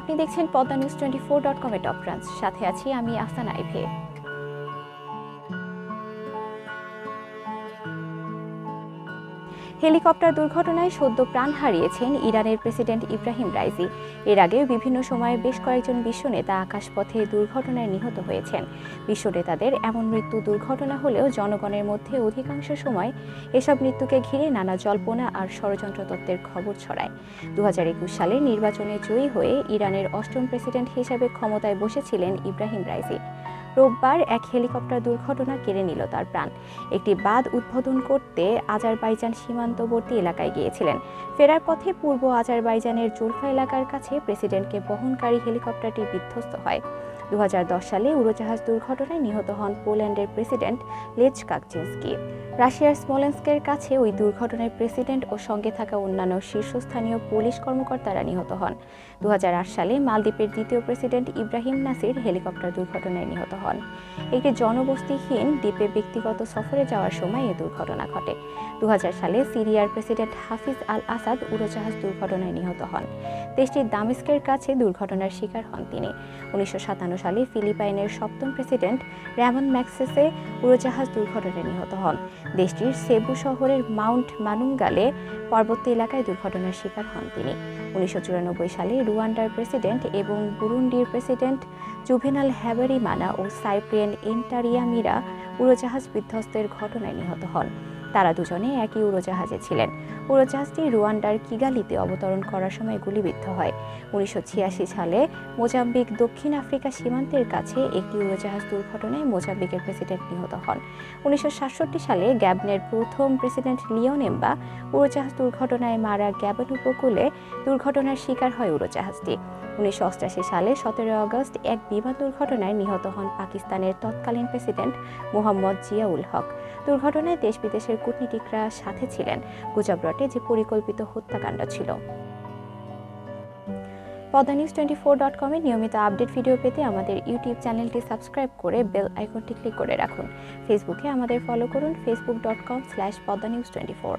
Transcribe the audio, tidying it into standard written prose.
আপনি দেখছেন Padma news 24.com এর টপ ব্রাঞ্চ। সাথে আছি আমি আহসান আইভে। হেলিকপ্টার দুর্ঘটনায় সদ্য প্রাণ হারিয়েছেন ইরানের প্রেসিডেন্ট ইব্রাহিম রাইসি। এর আগে বিভিন্ন সময়ে বেশ কয়েকজন বিশ্বনেতা আকাশপথে দুর্ঘটনায় নিহত হয়েছেন। বিশ্বনেতাদের এমন মৃত্যু দুর্ঘটনা হলেও জনগণের মধ্যে অধিকাংশ সময় এসব মৃত্যুকে ঘিরে নানা জল্পনা আর ষড়যন্ত্র তত্ত্বের খবর ছড়ায়। 2021 সালে নির্বাচনে জয়ী হয়ে ইরানের 8ম প্রেসিডেন্ট হিসেবে ক্ষমতায় বসেছিলেন ইব্রাহিম রাইসি। রোববার এক হেলিকপ্টার দুর্ঘটনা কেড়ে নিল তার প্রাণ। একটি বাঁধ উদ্বোধন করতে আজারবাইজান সীমান্তবর্তী এলাকায় গিয়েছিলেন। ফেরার পথে পূর্ব আজারবাইজানের জুলফা এলাকার কাছে প্রেসিডেন্টকে বহনকারী হেলিকপ্টারটি বিধ্বস্ত হয়। 2010 সালে উড়োজাহাজ দুর্ঘটনায় নিহত হন পোল্যান্ডের প্রেসিডেন্ট লেচ কাকজিনস্কি। রাশিয়ার স্মোলেন্স্কের কাছে ওই দুর্ঘটনায় প্রেসিডেন্ট ও সঙ্গে থাকা অন্যান্য শীর্ষস্থানীয় পুলিশ কর্মকর্তারা নিহত হন। 2008 সালে মালদ্বীপের দ্বিতীয় প্রেসিডেন্ট ইব্রাহিম নাসির হেলিকপ্টার দুর্ঘটনায় নিহত হন। একটি জনবসতিহীন দ্বীপে ব্যক্তিগত সফরে যাওয়ার সময় এই দুর্ঘটনা ঘটে। 2000 সালে সিরিয়ার প্রেসিডেন্ট হাফিজ আল আসাদ উড়োজাহাজ দুর্ঘটনায় নিহত হন। দেশটির দামেস্কের কাছে দুর্ঘটনার শিকার হন তিনি। 1957 সালে ফিলিপাইনের 7ম প্রেসিডেন্ট র্যামন ম্যাগসেসে উড়োজাহাজ দুর্ঘটনায় নিহত হন। দেশটির সেবু শহরের মাউন্ট মানুঙ্গালে পার্বত্য এলাকায় দুর্ঘটনার শিকার হন তিনি। 1994 সালে রুয়ান্ডার প্রেসিডেন্ট এবং বুরুন্ডির প্রেসিডেন্ট জুভেনাল হ্যাবারিমানা ও সাইপ্রিয়ান এন্টারিয়ামিরা উড়োজাহাজ বিধ্বস্তের ঘটনায় নিহত হন। তারা দুজনে একই উড়োজাহাজে ছিলেন। উড়োজাহাজটি রুয়ান্ডার কিগালিতে অবতরণ করার সময় গুলিবিদ্ধ হয়। 1986 সালে মোজাম্বিক দক্ষিণ আফ্রিকা সীমান্তের কাছে একটি উড়োজাহাজ দুর্ঘটনায় মোজাম্বিকের প্রেসিডেন্ট নিহত হন। 1967 সালে গ্যাবনের প্রথম প্রেসিডেন্ট লিওন এম্বা উড়োজাহাজ দুর্ঘটনায় মারা গ্যাবন উপকূলে দুর্ঘটনার শিকার হয় উড়োজাহাজটি। 1988 সালে 17 আগস্ট এক বিমান দুর্ঘটনায় নিহত হন পাকিস্তানের তৎকালীন প্রেসিডেন্ট মোহাম্মদ জিয়াউল হক। দুর্ঘটনায় দেশ বিদেশের কূটনীতিকরা সাথে ছিলেন। গুজব রটে যে পরিকল্পিত হত্যাকাণ্ড ছিল। পদ্মা নিউজ 24.com এর নিয়মিত আপডেট ভিডিও পেতে আমাদের ইউটিউব চ্যানেলটি সাবস্ক্রাইব করে বেল আইকনটি ক্লিক করে রাখুন। ফেসবুকে আমাদের ফলো করুন facebook.com/poddanews24।